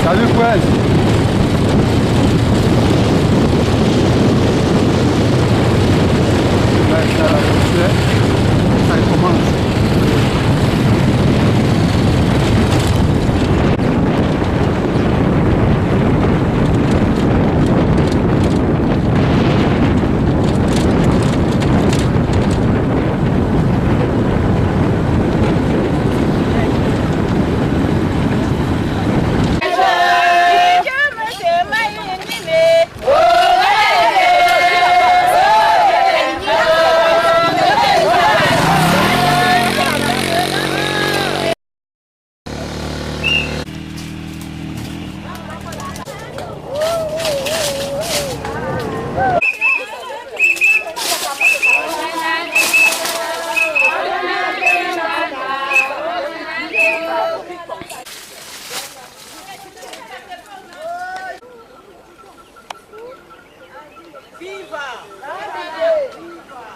Salut Fred. Ça commence.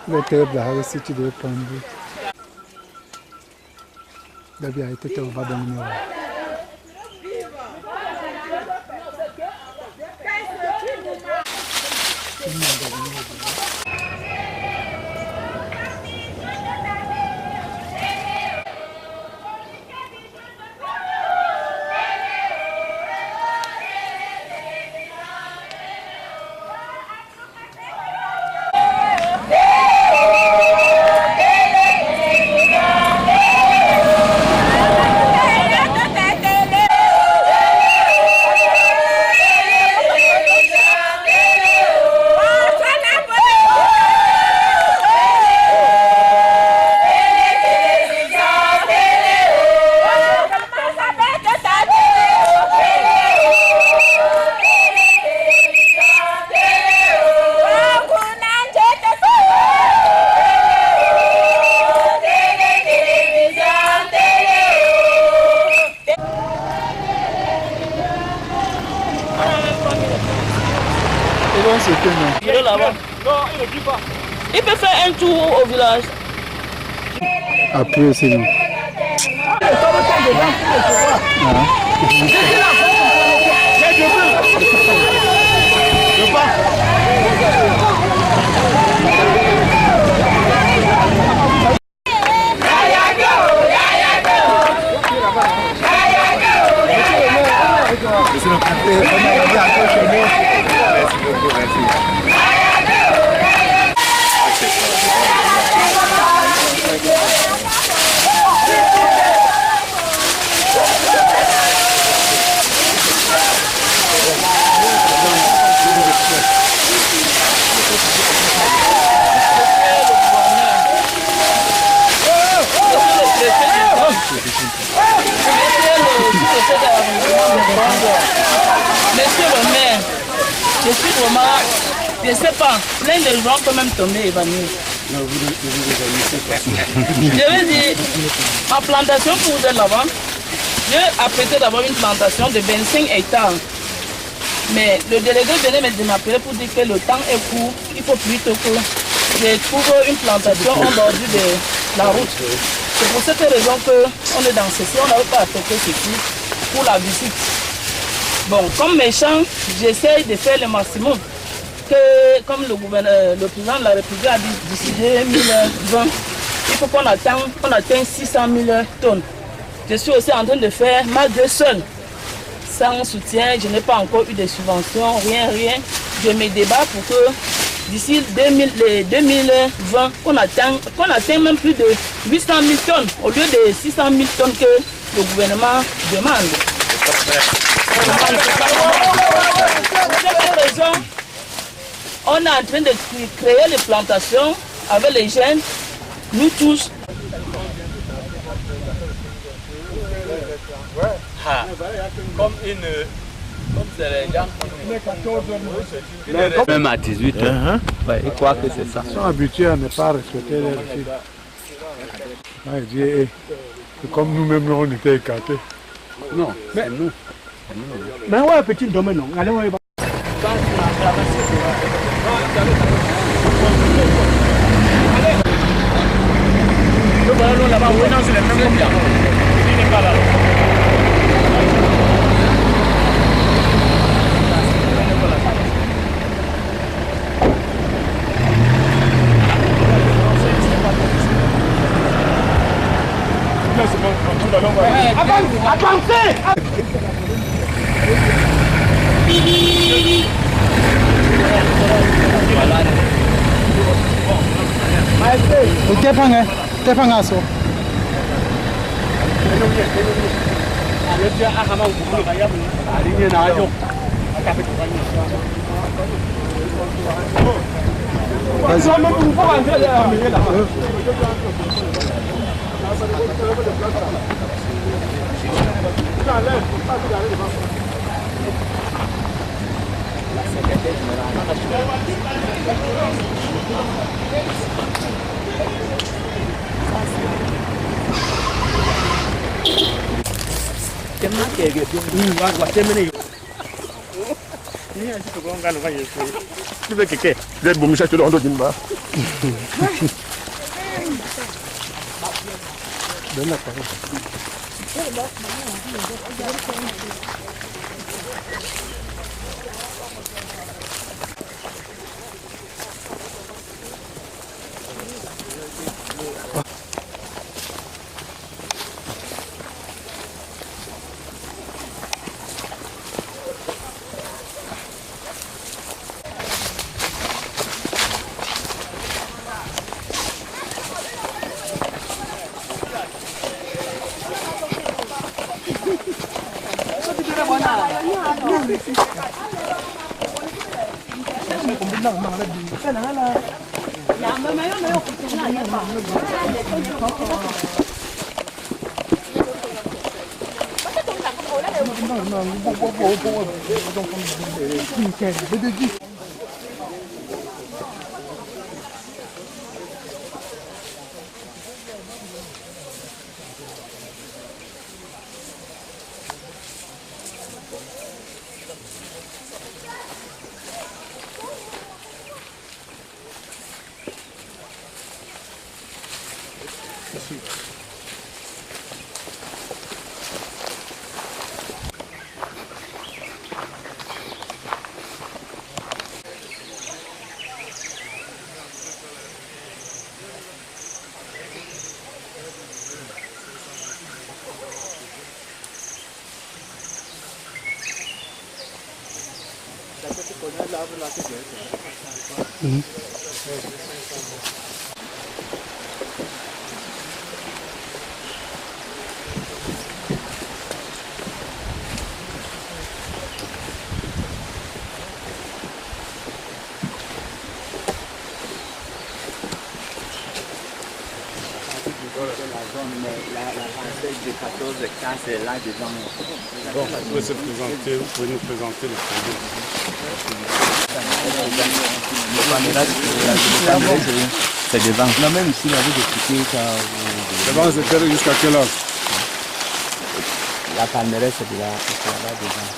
Le table là aussi tu dois prendre. D'abord été tu vas dominer. Il est là-bas. Non, il ne dit pas. Il peut faire un tour au village. Après, c'est nous. Monsieur le préfet, on a regardé un peu chez nous. Merci beaucoup, merci. Monsieur le maire, je suis vraiment, je ne sais pas, plein de gens quand même tombés évanouis. Non, vous évanouissez pas. Je veux dire, ma plantation que vous êtes là-bas, j'ai apprêté d'avoir une plantation de 25 hectares. Mais le délégué venait de m'appeler pour dire que le temps est court, il faut plutôt que je trouve une plantation en bordure de la route. C'est pour cette raison qu'on est dans ceci, on n'avait pas attaqué ceci pour la visite. Bon, comme méchant, j'essaye de faire le maximum. Que, comme le président de la République a dit, d'ici 2020, il faut qu'on atteigne 600 000 tonnes. Je suis aussi en train de faire malgré seul. Sans soutien, je n'ai pas encore eu de subventions, rien. Je me débat pour que d'ici 2020, qu'on atteigne même plus de 800 000 tonnes au lieu de 600 000 tonnes que le gouvernement demande. cette raison, on est en train de créer les plantations avec les jeunes, nous tous. Même à 18 ans. Ouais, il croit que c'est ça. Ils sont habitués à ne pas respecter les filles. Il dit, c'est comme nous-mêmes, on était écartés. Non, mais nous. Mais ouais, petit domaine, non. Allez, on va. Nous allons là-bas, oui, non, c'est le même comme il n'est pas là. Avancez! C'est là devant. Bon, vous pouvez se présenter, vous pouvez nous présenter le projet. C'est devant. Non, même ici, là, vous expliquez ça. Devant, c'était jusqu'à quelle heure? La palmeraie, c'est de là, là devant.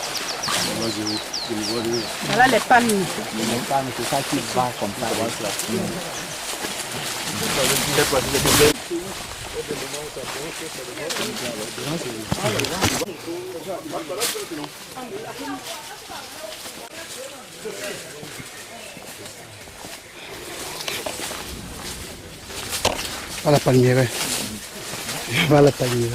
Voilà les palmes. Les palmes, c'est ça qui va comme ça. Va la palmière. Va la palmière.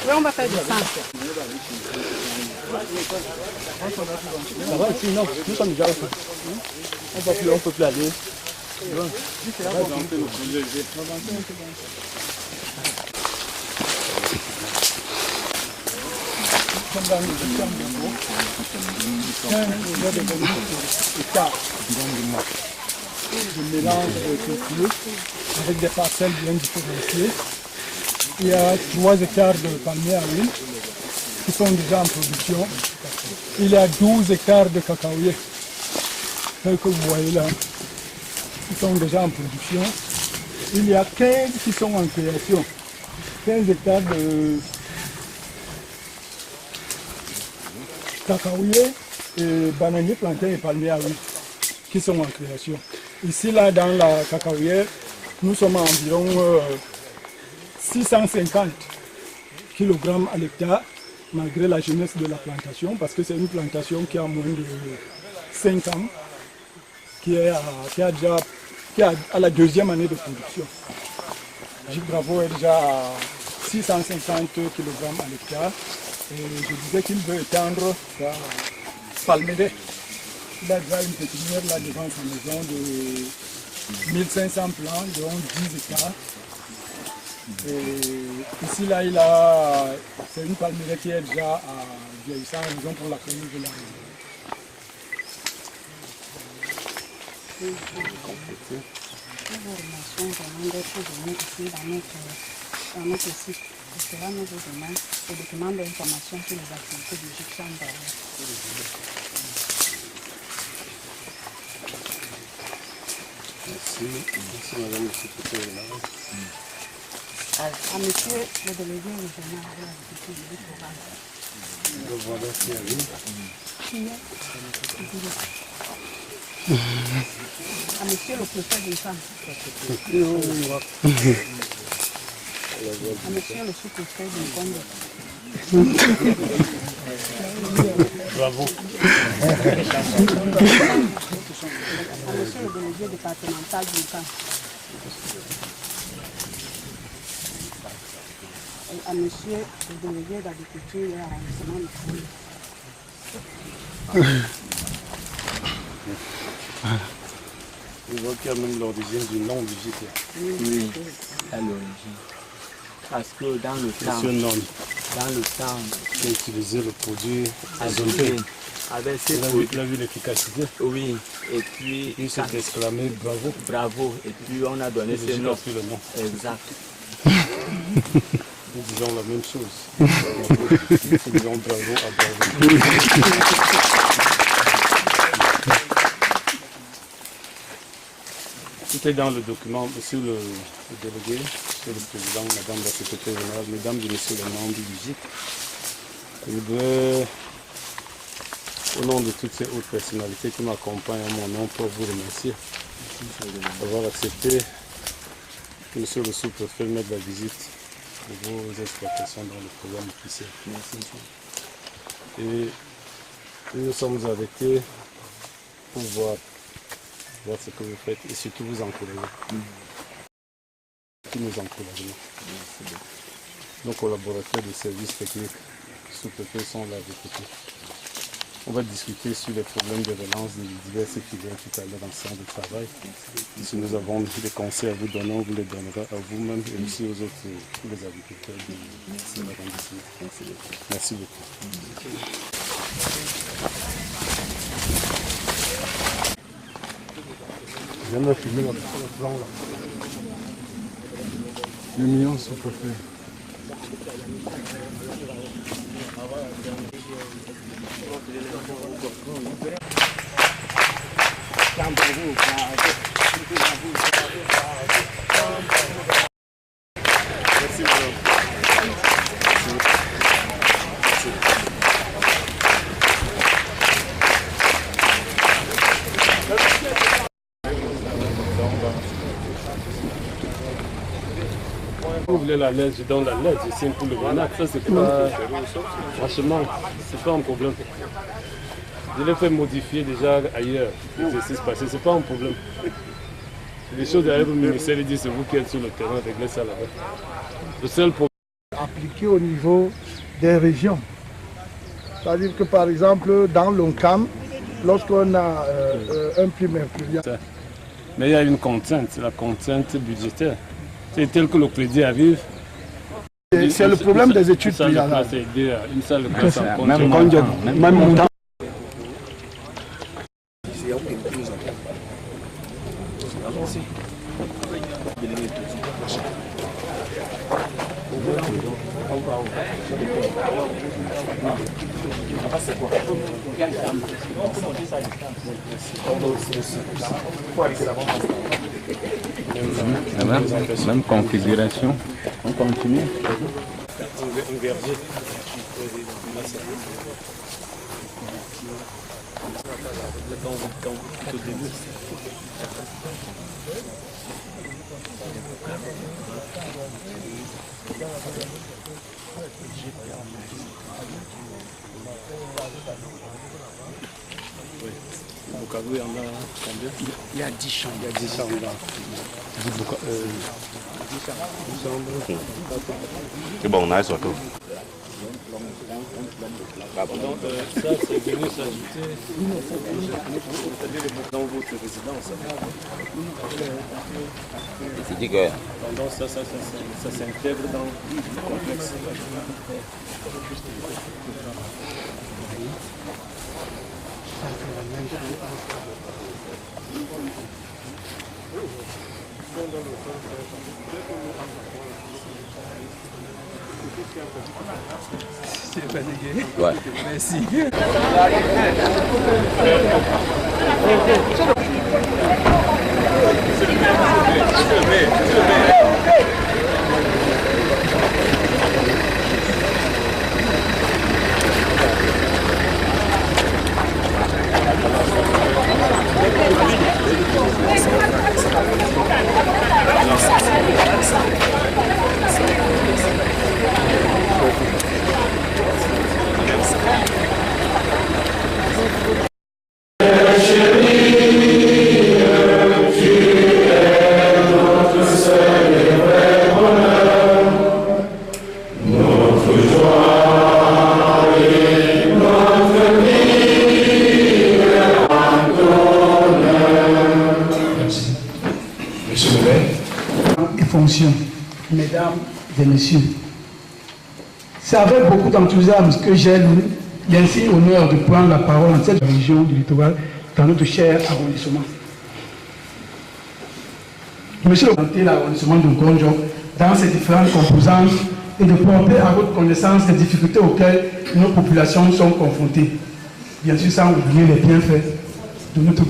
Oui, on va faire du sang. Ça va ici, non, nous sommes déjà au fond. On ne peut plus aller. De mélange culturel avec des parcelles bien différenciées. Il y a 3 hectares de palmiers à huile qui sont déjà en production. Il y a 12 hectares de cacaoyers, tels que vous voyez là, qui sont déjà en production. Il y a 15 qui sont en création. 15 hectares de cacaoyers, et bananiers, plantains et palmiers à huile qui sont en création. Ici, là, dans la cacaoyère, nous sommes à environ 650 kg à l'hectare, malgré la jeunesse de la plantation, parce que c'est une plantation qui a moins de 5 ans, qui est à la 2e année de production. Gilles Bravo est déjà à 650 kg à l'hectare, et je disais qu'il veut étendre sa palmeraie. Il a déjà une pépinière là devant sa maison de 1500 plants, dont 10 hectares. Et ici là, c'est une palmeraie qui est déjà à vieillissant, raison pour laquelle il veut la dans notre site. Cela nous demande des documents d'information sur les activités du Gilles Bravo. Merci madame le secrétaire général. À monsieur le délégué régional de l'agriculture du programme. Le voilà qui arrive. À monsieur le préfet d'une femme. À monsieur le sous-préfet d'une Conde. Bravo. À monsieur le délégué départemental du camp. Et à monsieur le délégué d'agriculture et arrondissement de Conde. Je vois qu'il y a même l'origine du nom du gîte. Oui, à l'origine. Parce que dans le temps, qui a utilisé le produit azoté, avec ces produits, il a vu l'efficacité. oui, et puis Il s'est exclamé bravo. bravo, et puis on a donné ce nom. Le nom. Exact. Nous disons la même chose. Nous disons bravo à bravo. C'était dans le document, monsieur le délégué, monsieur le président, madame la secrétaire générale, mesdames et messieurs les membres du GIC. Je voudrais, au nom de toutes ces hautes personnalités qui m'accompagnent en mon nom, pour vous remercier d'avoir accepté que monsieur le sous-préfet mette la visite de vos exploitations dans le programme officiel. Merci. Et nous sommes arrêtés pour voir ce que vous faites et surtout vous encourager. Qui nous encouragent. Nos collaborateurs de services techniques sous-préfets sont là avec nous. On va discuter sur les problèmes de relance des diverses filières tout à l'heure dans le centre de travail. Si nous avons des conseils à vous donner, on vous les donnera à vous-même et aussi aux autres, tous les agriculteurs de l'arrondissement. Merci beaucoup. Je viens de filmer le plan là. Le million sous-préfet. Merci madame. Vous voulez la laisse, je donne la laisse, je signe pour le grenade. Ça c'est pas. Franchement, c'est pas un problème. Je l'ai fait modifier déjà ailleurs, l'exercice passé, c'est pas un problème. Les choses arrivent au ministère, il dit c'est vous qui êtes sur le terrain, réglez ça là-bas. Le seul problème. Appliqué au niveau des régions. C'est-à-dire que par exemple, dans l'ONCAM, lorsqu'on a un prix mercurien. Mais il y a une contrainte, c'est la contrainte budgétaire. C'est tel que le crédit arrive. C'est le problème des études préalables. Une salle de classe en compte. Même montant. Même configuration. On continue. Un verger. Il y en a combien? Il y a 10 chambres. Il y a 10 chambres là. C'est bon, on a surtout. Donc ça c'est venu s'ajouter dans votre résidence. C'est dit que... Donc ça s'intègre dans le complexe. C'est fatigué. Ouais. Merci. Mesdames et messieurs, c'est avec beaucoup d'enthousiasme que j'ai l'insigne honneur de prendre la parole en cette région du littoral dans notre cher arrondissement. Monsieur le président de l'arrondissement de Ngonjo dans ses différentes composantes et de porter à votre connaissance les difficultés auxquelles nos populations sont confrontées. Bien sûr, sans oublier les bienfaits de notre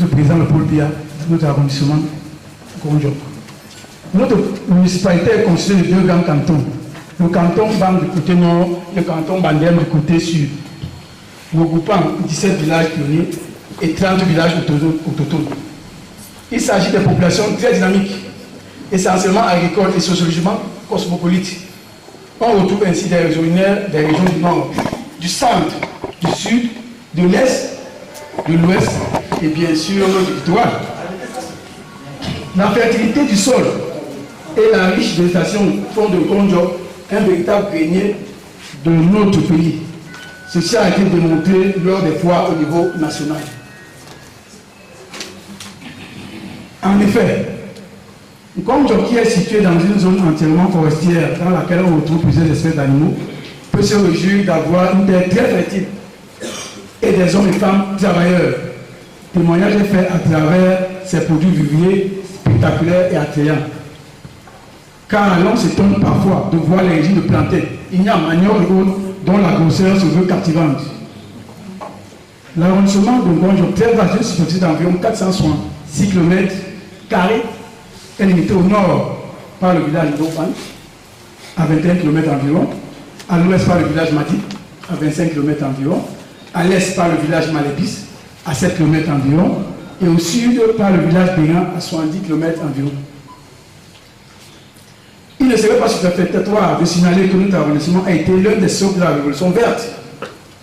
président le Paul Biya, de notre arrondissement de Ngonjo. Notre municipalité est constituée de 2 grands cantons. Le canton Bang du côté nord et le canton Bandem du côté sud, regroupant 17 villages pionniers et 30 villages autochtones. Il s'agit de populations très dynamiques, essentiellement agricoles et sociologiquement cosmopolites. On retrouve ainsi des originaires des régions du nord, du centre, du sud, de l'est, de l'ouest et bien sûr du littoral. La fertilité du sol et la riche végétation font de Ngonjo un véritable grenier de notre pays. Ceci a été démontré lors des foires au niveau national. En effet, Ngonjo, qui est situé dans une zone entièrement forestière dans laquelle on retrouve plusieurs espèces d'animaux, peut se réjouir d'avoir une terre très fertile et des hommes et femmes travailleurs. Témoignage est fait à travers ces produits vivriers spectaculaires et attrayants. Car l'on s'étonne parfois de voir les régimes de plantains, ignames, manioc et autres, dont la grosseur se veut captivante. L'arrondissement de Ngonjo, très vaste, superficie d'environ 466 km², est limité au nord par le village d'Opan, à 21 km environ, à l'ouest par le village Madi, à 25 km environ, à l'est par le village Malébis, à 7 km environ, et au sud par le village Bénin, à 70 km environ. Il ne serait pas superfétatoire de signaler que notre arrondissement a été l'un des socles de la Révolution verte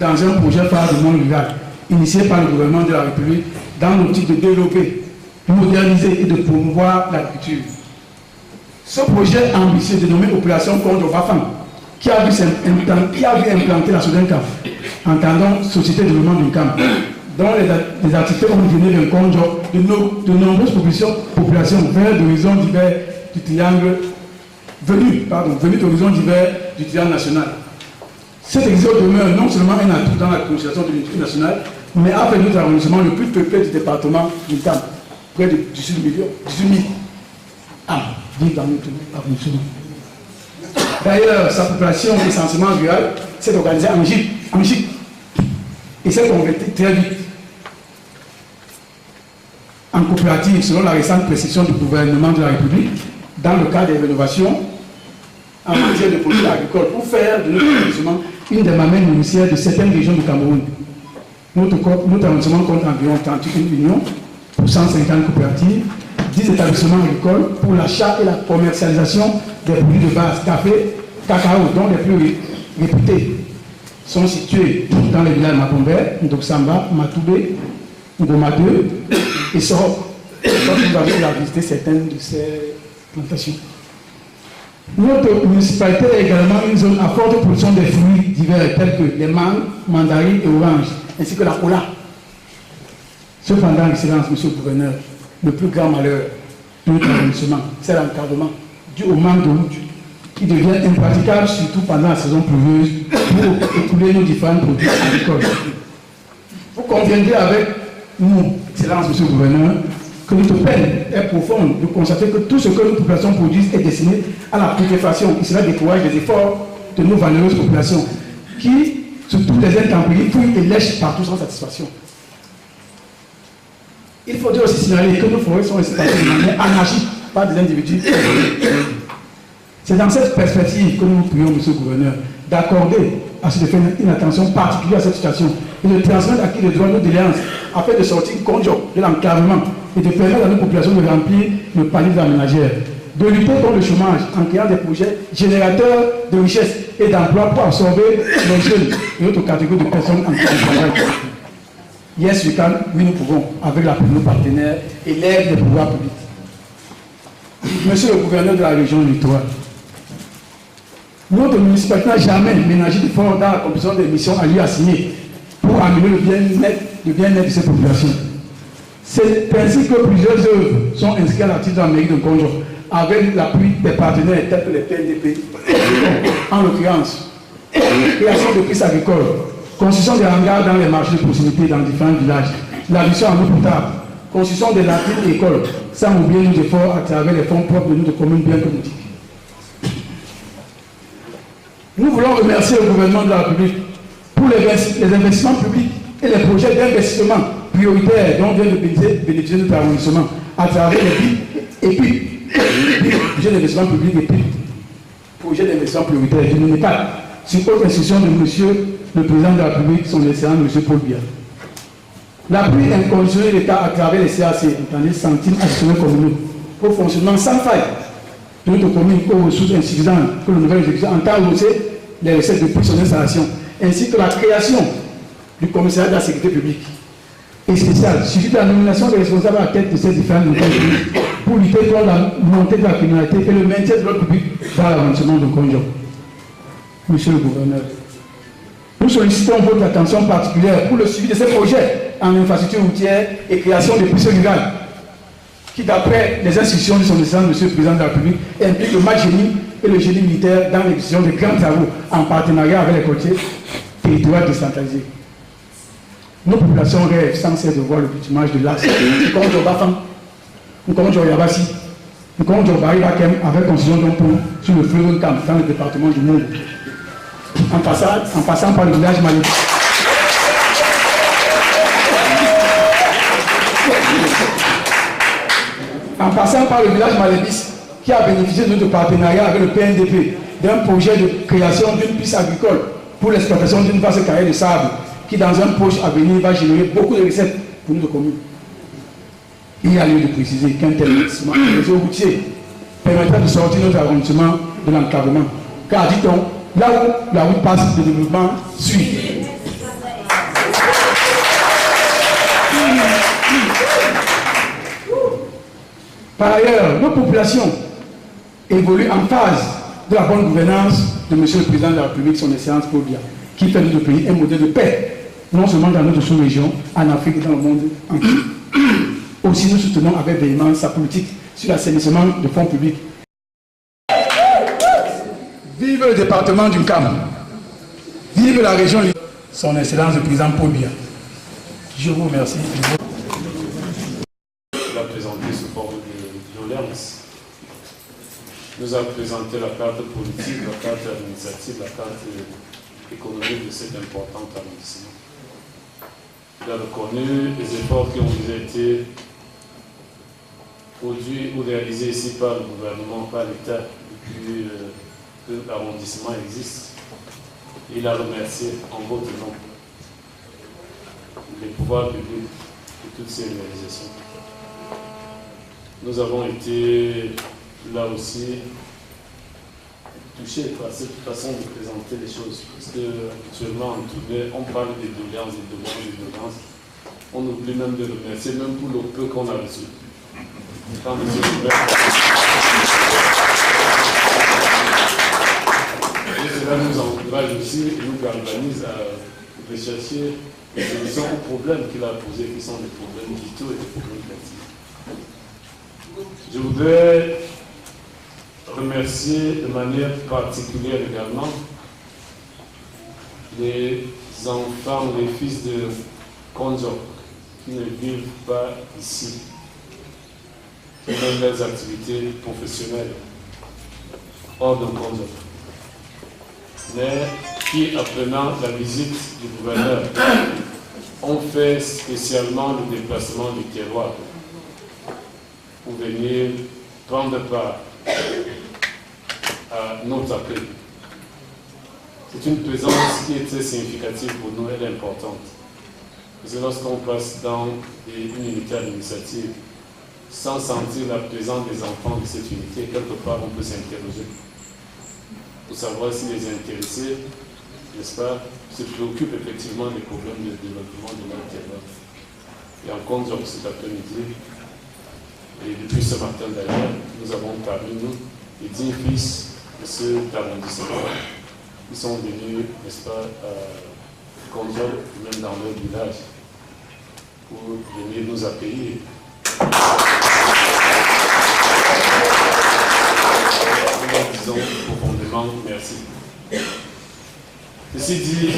dans un projet phare du monde rural, initié par le gouvernement de la République dans l'optique de développer, de moderniser et de promouvoir l'agriculture. Ce projet ambitieux dénommé Opération Ngonjo Bafang, qui a vu implanter la Sodenka, entendant Société de développement du camp, dont les activités ont donné un conjoint de nombreuses populations vers d'horizons divers du triangle, venus d'horizons divers du triangle national. Cet exode demeure non seulement un atout dans la constellation de l'unité nationale, mais a fait notre arrondissement le plus peuplé du département du camp, près de 18 000 âmes vivent dans notre arrondissement. D'ailleurs, sa population essentiellement rurale s'est organisée en gîte et s'est convertie très vite en coopérative selon la récente précision du gouvernement de la République dans le cadre des rénovations en matière de produits agricoles pour faire de notre arrondissement une des mamelles nourricières de certaines régions du Cameroun. Notre arrondissement compte environ 38 unions pour 150 coopératives, 10 établissements agricoles pour l'achat et la commercialisation des produits de base, café, cacao, dont les plus réputés sont situés dans les villages Mapombe, Ndoksamba, Matoubé, Ngoma 2 et Sorok. Nous avons eu à visiter certaines de ces plantations. Notre municipalité est également une zone à forte production des fruits divers tels que les mangues, mandarines et oranges, ainsi que la cola. Cependant, Excellence, Monsieur le Gouverneur, le plus grand malheur de notre arrondissement, c'est l'encadrement dû au manque de route qui devient impraticable, surtout pendant la saison pluvieuse, pour écouler nos différents produits agricoles. Vous conviendrez avec nous, Excellence, Monsieur le Gouverneur, que notre peine est profonde de constater que tout ce que nos populations produisent est destiné à la putréfaction, et cela décourage les efforts de nos valeureuses populations qui, sous toutes les intempéries, fouillent et lèchent partout sans satisfaction. Il faudrait aussi signaler que nos forêts sont exploitées de manière anarchique par des individus. C'est dans cette perspective que nous nous prions, Monsieur le Gouverneur, d'accorder à ce fait une attention particulière à cette situation et de transmettre à qui le droit nos déliances afin de sortir conjoint de l'enclavement et de permettre à nos populations de remplir le panier de la ménagère, de lutter contre le chômage en créant des projets générateurs de richesse et d'emploi pour absorber les jeunes et autres catégories de personnes en travail. Yes, we can, oui, nous pouvons, avec l'appui de nos partenaires et l'aide des pouvoirs publics. Monsieur le gouverneur de la région du Littoral, notre municipalité n'a jamais ménagé d'efforts dans l'accomplissement des missions à lui assignées pour améliorer le bien-être de ces populations. C'est ainsi que plusieurs œuvres sont inscrites à l'article de la mairie de Konjo, avec l'appui des partenaires tels que les PNDP, en l'occurrence, création de pistes agricoles, construction des hangars dans les marchés de proximité dans différents villages, l'addition en eau potable, construction des latines et écoles, sans oublier nos efforts à travers les fonds propres de notre commune bien politiques. Nous voulons remercier le gouvernement de la République pour les investissements publics et les projets d'investissement prioritaires dont vient de bénéficier notre arrondissement à travers les PIP, budget d'investissement public et PIP, projet d'investissement prioritaire du MINEPAD, sur haute instruction de Monsieur le Président de la République, son excellence M. Paul Biya. L'appui inconditionnel de l'État à travers les CAC, entendez, centimes additionnels communaux, au fonctionnement sans faille de notre commune aux ressources insuffisantes que le nouvel exécutif entend hausser les recettes depuis son installation, ainsi que la création du commissariat de la sécurité publique et spécial, suivi de la nomination des responsables à la tête de ces différentes unités pour lutter contre la montée de la criminalité et le maintien de l'ordre public dans l'avancement de Konjo. Monsieur le gouverneur, nous sollicitons votre attention particulière pour le suivi de ces projets en infrastructure routière et création de pistes rurales qui, d'après les instructions de son excellence, Monsieur le Président de la République, impliquent le match génie et le génie militaire dans l'exécution de grands travaux en partenariat avec les côtiers territoriaux décentralisés. Nos populations rêvent sans cesse de voir le bitumage de l'axe Konjo-Bafang, Konjo-Yabasi, Konjo-Baribakem avec construction d'un pont sur le fleuve Nkam dans le département du Monde. En passant par le village Malébis. En passant par le village Malébis, qui a bénéficié de notre partenariat avec le PNDP d'un projet de création d'une piste agricole pour l'exploitation d'une vaste carrière de sable qui, dans un proche avenir, va générer beaucoup de recettes pour notre commune. Il y a lieu de préciser qu'un tel investissement réseau routier permettra de sortir notre arrondissement de l'enclavement. Car, dit-on, là où la route passe, le développement suit. Par ailleurs, nos populations évoluent en phase de la bonne gouvernance de M. le Président de la République, son Excellence Paul Biya, qui fait de notre pays un modèle de paix, non seulement dans notre sous-région, en Afrique et dans le monde entier. Aussi, nous soutenons avec véhémence sa politique sur l'assainissement de fonds publics. Vive le département du Cam. Vive la région. Son Excellence le Président Paul Biya. Je vous remercie. Il a présenté sous forme de doléance. Nous a présenté la carte politique, la carte administrative, la carte économique de cet important arrondissement. Il a reconnu les efforts qui ont déjà été produits ou réalisés ici par le gouvernement, par l'État, depuis que l'arrondissement existe. Il a remercié en votre nom les pouvoirs publics de toutes ces réalisations. Nous avons été là aussi touchés par cette façon de présenter les choses. Parce qu'actuellement, en tournée, on parle des doléances, des doléances. On oublie même de remercier, même pour le peu qu'on a reçu. Quand M. le maire, et cela nous encourage aussi et nous galvanise à rechercher les solutions aux problèmes qu'il a posés, qui sont des problèmes vitaux et des problèmes pratiques. Je voudrais remercier de manière particulière également les enfants, les fils de Konjo qui ne vivent pas ici, qui mènent leurs activités professionnelles hors de Konjo, mais qui, apprenant la visite du gouverneur, ont fait spécialement le déplacement du terroir pour venir prendre part à notre accueil. C'est une présence qui est très significative pour nous, elle est importante. Parce que lorsqu'on passe dans une unité administrative, sans sentir la présence des enfants de cette unité, quelque part on peut s'interroger pour savoir si les intéressés, n'est-ce pas, se préoccupent effectivement des problèmes de développement de notre terroir. Et en compte cet après-midi, et depuis ce matin d'ailleurs, nous avons parmi nous les 10 fils de cet arrondissement qui sont venus, n'est-ce pas, à Konjo, même dans leur village, pour venir nous accueillir. Nous disons profondément merci. Ceci dit,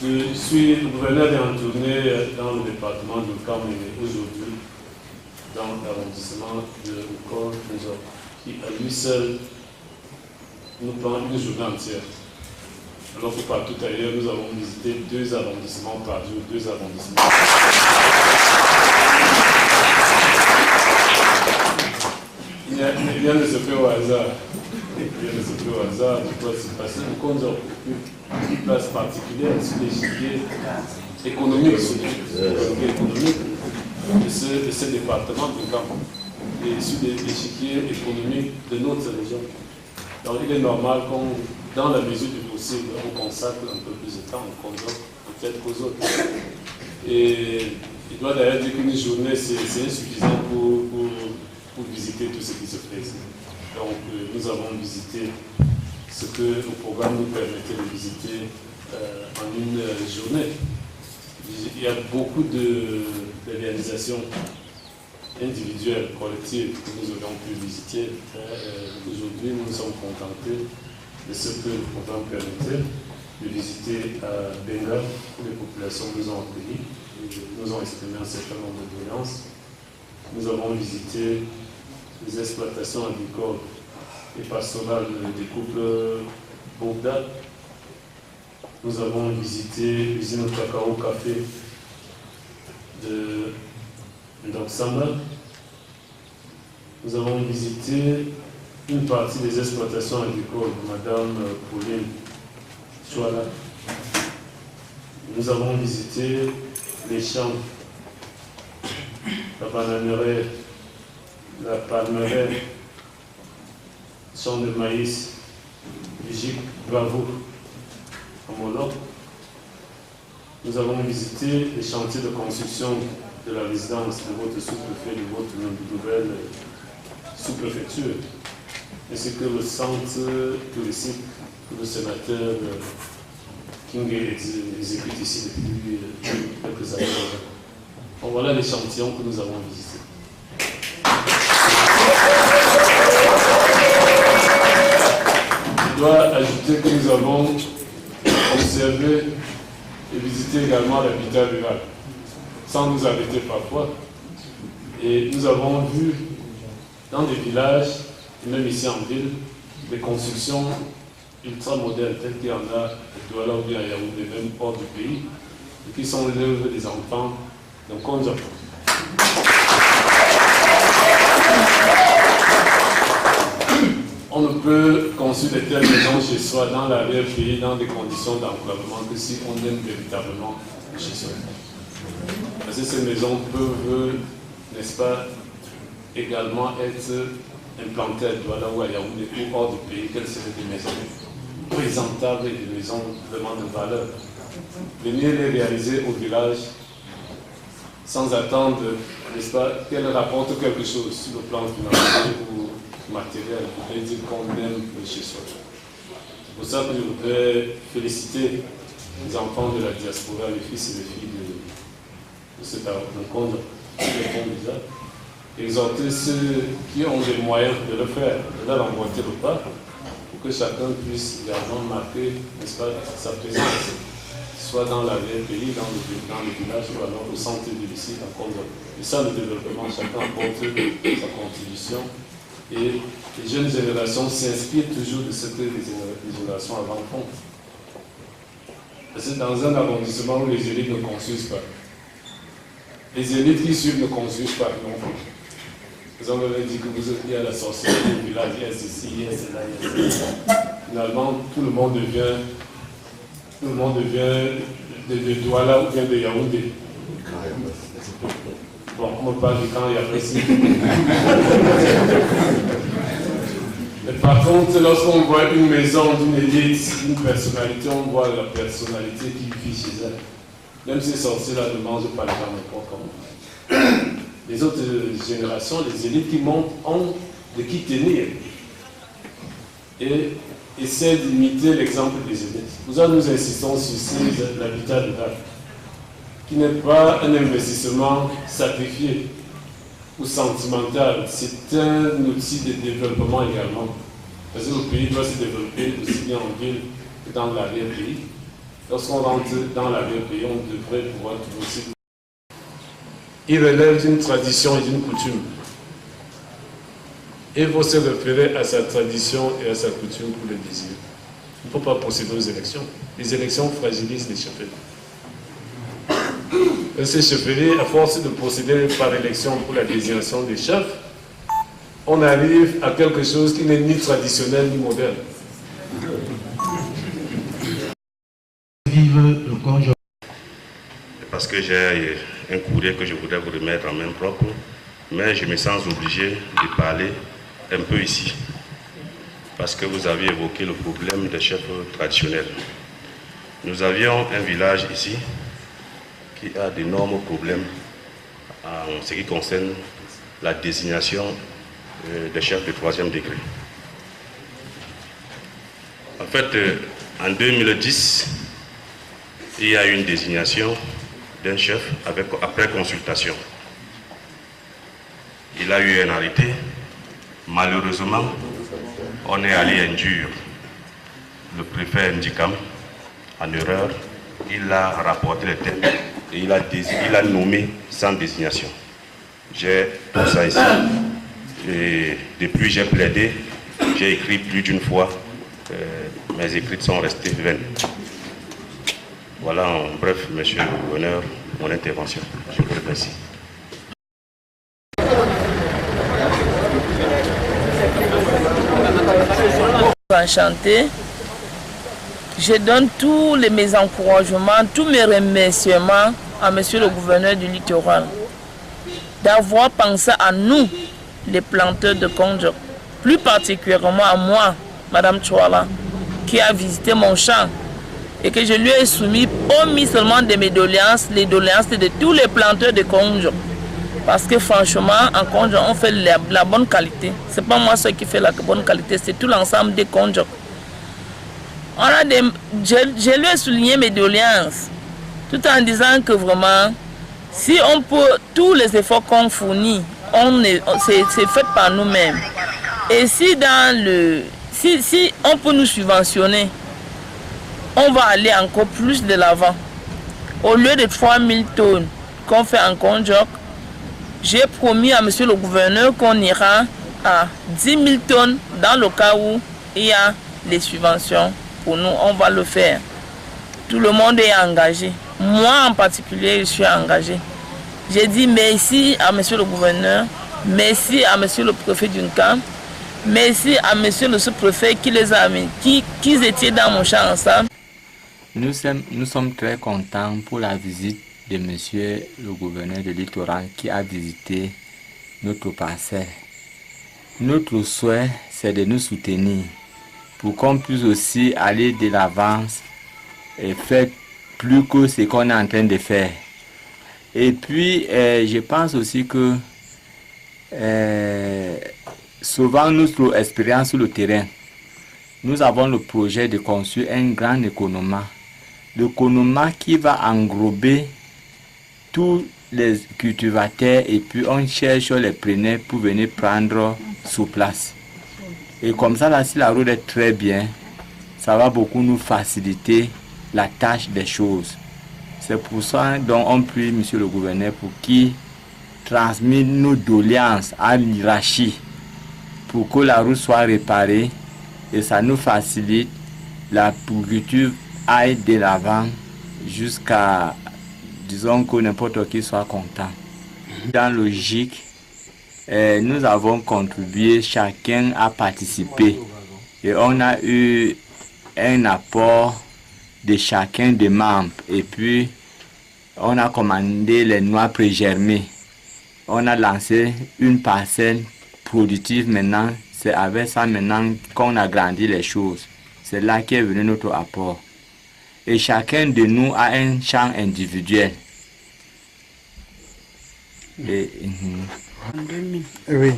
je suis le gouverneur en tournée dans le département de Cam et aujourd'hui dans l'arrondissement de Konjo, qui à lui seul nous prend une journée entière. Alors que partout ailleurs, nous avons visité 2 arrondissements par jour, 2 arrondissements. Rien ne se fait au hasard. Rien ne se fait au hasard. Je crois que c'est parce que Konjo occupe une place particulière sur l'échiquier économique, de ce département de Cam et sur l'échiquier économique de notre région. Donc il est normal qu'on, dans la mesure du possible, on consacre un peu plus de temps au Konjo, peut-être qu'aux autres. Et il doit d'ailleurs dire qu'une journée, c'est insuffisant pour visiter tout ce qui se fait ici. Donc nous avons visité ce que le programme nous permettait de visiter en une journée. Il y a beaucoup de réalisations individuelles, collectives que nous aurions pu visiter. Aujourd'hui, nous nous sommes contentés de ce que le programme permettait de visiter à Benga, où les populations nous ont accueillis, nous ont exprimé un certain nombre de doléances. Nous avons visité les exploitations agricoles et pastorales des couples Bogda. Nous avons visité l'usine de cacao café de Ndoksamba. Nous avons visité une partie des exploitations agricoles de Madame Pauline Chouala. Nous avons visité les champs, la bananeraie, la palmeraie, champs de maïs, du GIC Bravo à Moloch. Nous avons visité les chantiers de construction de la résidence de votre sous-préfet, de votre nouvelle sous-préfecture. ainsi que le centre touristique que le sénateur King exécute ici depuis quelques années. Donc voilà l'échantillon que nous avons visité. Je dois ajouter que nous avons observé et visité également l'habitat rural, sans nous arrêter parfois. Et nous avons vu dans des villages, et même ici en ville, des constructions ultra modernes, telles qu'il y en a à Douala ou bien à Yaoundé, même hors du pays, et qui sont l'œuvre des enfants d'un Konjo. On ne peut construire de telles maisons chez soi, dans l'arrière-pays, dans des conditions d'enclavement, que si on aime véritablement chez soi. Parce que ces maisons peuvent, n'est-ce pas, également être implantées à Douala ou à Yaoundé ou hors du pays, qu'elles seraient des maisons présentables et des maisons vraiment de valeur. Venir les réaliser au village sans attendre, n'est-ce pas, qu'elles rapportent quelque chose sur le plan financier ou matériel, pour dire qu'on aime chez soi. C'est pour ça que je voudrais féliciter les enfants de la diaspora, les fils et les filles de cette rencontre qui le font déjà. Exhorter ceux qui ont les moyens de le faire, de leur emboîter le pas, pour que chacun puisse également marquer, n'est-ce pas, sa présence, soit dans l'arrière-pays, dans le village, ou alors au centre de l'ici, à Congo. Et ça, le développement, chacun apporte sa contribution. Et les jeunes générations s'inspirent toujours de ce que les générations avant font. Parce que dans un arrondissement où les élites ne construisent pas, les élites qui suivent ne construisent pas non plus. Vous en avez dit que vous êtes liés à la sorcellerie du village, il y a ceci, il y a cela, il y a cela. Finalement, tout le monde devient de Douala ou bien de Yaoundé. Bon, on me parle du camp Yapressi. Mais par contre, lorsqu'on voit une maison d'une élite, d'une personnalité, on voit la personnalité qui vit chez elle. Même ces sorciers-là ne mangent pas les gens n'importe comment. Les autres générations, les élites qui montent, ont de qui tenir. Et essaient d'imiter l'exemple des élites. Nous insistons sur l'habitat rural, qui n'est pas un investissement sacrifié ou sentimental, c'est un outil de développement également. Parce que le pays doit se développer aussi bien en ville que dans l'arrière-pays. Lorsqu'on rentre dans l'arrière-pays, on devrait pouvoir trouver aussi. Il relève d'une tradition et d'une coutume. Il faut se référer à sa tradition et à sa coutume pour le désirer. Il ne faut pas procéder aux élections. Les élections fragilisent les chefferies. Ces chefferies, à force de procéder par élection pour la désignation des chefs, on arrive à quelque chose qui n'est ni traditionnel ni moderne. Vive le Konjo. Parce que j'ai un courrier que je voudrais vous remettre en main propre, mais je me sens obligé de parler un peu ici, parce que vous avez évoqué le problème des chefs traditionnels. Nous avions un village ici qui a d'énormes problèmes en ce qui concerne la désignation des chefs de 3e degré. En fait, en 2010, il y a eu une désignation d'un chef après consultation. Il a eu un arrêté. Malheureusement, on est allé induire le préfet Ndikam en erreur. Il a rapporté les têtes et il a nommé sans désignation. J'ai tout ça ici. Et depuis, j'ai plaidé, j'ai écrit plus d'une fois. Mes écrits sont restés vaines. Voilà en bref, monsieur le gouverneur, mon intervention. Je vous remercie. Enchanté. Je donne tous mes encouragements, tous mes remerciements à monsieur le gouverneur du littoral d'avoir pensé à nous, les planteurs de Konjo, plus particulièrement à moi, Madame Chouala, qui a visité mon champ et que je lui ai soumis, omis seulement de mes doléances, les doléances de tous les planteurs de Konjo. Parce que franchement, en Konjo, on fait la bonne qualité. C'est pas moi seul qui fait la bonne qualité, c'est tout l'ensemble des Konjo. Je lui ai souligné mes doléances, tout en disant que vraiment, si on peut, tous les efforts qu'on fournit, c'est fait par nous-mêmes. Et si si on peut nous subventionner, on va aller encore plus de l'avant. Au lieu de 3000 tonnes qu'on fait en Konjok, j'ai promis à monsieur le gouverneur qu'on ira à 10 000 tonnes dans le cas où il y a les subventions. Pour nous, on va le faire. Tout le monde est engagé. Moi en particulier, je suis engagé. J'ai dit merci à monsieur le gouverneur, merci à monsieur le préfet Duncan, merci à monsieur le sous-préfet qui les a amenés, qui étaient dans mon champ ensemble. Nous sommes très contents pour la visite de monsieur le gouverneur de Littoral qui a visité notre parcelle. Notre souhait, c'est de nous soutenir pour qu'on puisse aussi aller de l'avance et faire plus que ce qu'on est en train de faire. Et puis, je pense aussi que souvent notre expérience sur le terrain, nous avons le projet de construire un grand économat. L'économat qui va englober tous les cultivateurs et puis on cherche les preneurs pour venir prendre sur place. Et comme ça, là, si la route est très bien, ça va beaucoup nous faciliter la tâche des choses. C'est pour ça donc on prie monsieur le gouverneur pour qu'il transmette nos doléances à l'hierarchie pour que la route soit réparée et ça nous facilite la pourriture aille de l'avant jusqu'à, disons que n'importe qui soit content. Dans la logique, nous avons contribué, chacun a participé et on a eu un apport de chacun des membres et puis on a commandé les noix prégermées. On a lancé une parcelle productive maintenant, c'est avec ça maintenant qu'on a grandi les choses. C'est là qu'est venu notre apport. Et chacun de nous a un champ individuel. Et, En 2000. Oui.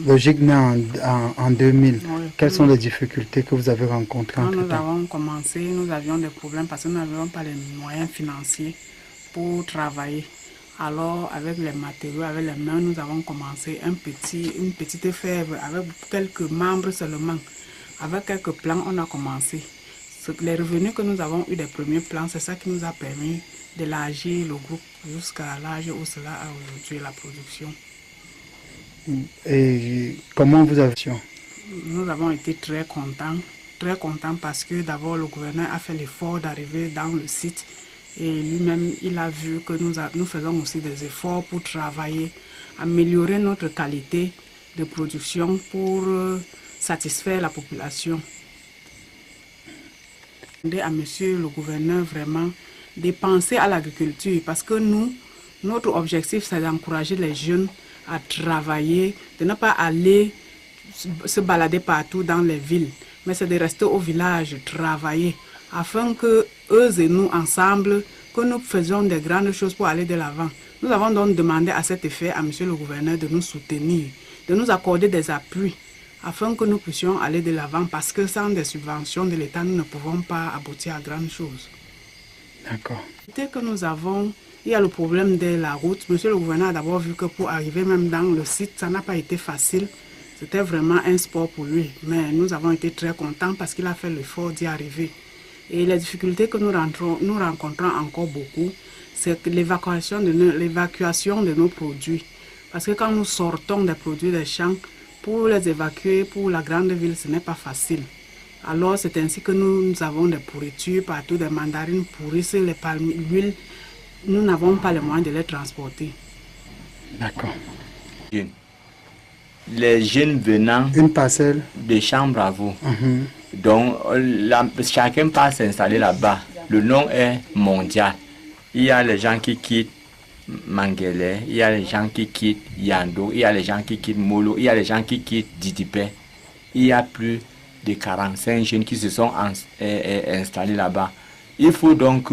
Logique né en 2000. Oui. Quelles sont les difficultés que vous avez rencontrées? Quand nous avons commencé, nous avions des problèmes parce que nous n'avions pas les moyens financiers pour travailler. Alors, avec les matériaux, avec les mains, nous avons commencé une petite ferme avec quelques membres seulement. Avec quelques plans, on a commencé. Les revenus que nous avons eu des premiers plans, c'est ça qui nous a permis d'élargir le groupe jusqu'à l'âge où cela a aujourd'hui la production. Et comment vous avez fait? Nous avons été très contents parce que d'abord le gouverneur a fait l'effort d'arriver dans le site et lui-même il a vu que nous faisons aussi des efforts pour travailler, améliorer notre qualité de production pour satisfaire la population. À monsieur le gouverneur vraiment de penser à l'agriculture parce que notre objectif c'est d'encourager les jeunes à travailler, de ne pas aller se balader partout dans les villes, mais c'est de rester au village, travailler, afin que eux et nous ensemble, que nous faisions des grandes choses pour aller de l'avant. Nous avons donc demandé à cet effet à monsieur le gouverneur de nous soutenir, de nous accorder des appuis, afin que nous puissions aller de l'avant, parce que sans des subventions de l'État, nous ne pouvons pas aboutir à grandes choses. D'accord. Dès que nous avons, il y a le problème de la route. Monsieur le gouverneur a d'abord vu que pour arriver même dans le site, ça n'a pas été facile. C'était vraiment un sport pour lui. Mais nous avons été très contents parce qu'il a fait l'effort d'y arriver. Et les difficultés que nous rencontrons encore beaucoup, c'est l'évacuation de nos produits. Parce que quand nous sortons des produits des champs, pour les évacuer pour la grande ville, ce n'est pas facile. Alors c'est ainsi que nous avons des pourritures partout, des mandarines pourries, les palmes, l'huile. Nous n'avons pas les moyens de les transporter. D'accord. Les jeunes venant une parcelle de Chambravo. Donc chacun passe s'installer là-bas. Le nom est mondial. Il y a les gens qui quittent Manguelé, il y a les gens qui quittent Yando, il y a les gens qui quittent Molo, il y a les gens qui quittent Didipé. Il y a plus de 45 jeunes qui se sont installés là-bas. Il faut donc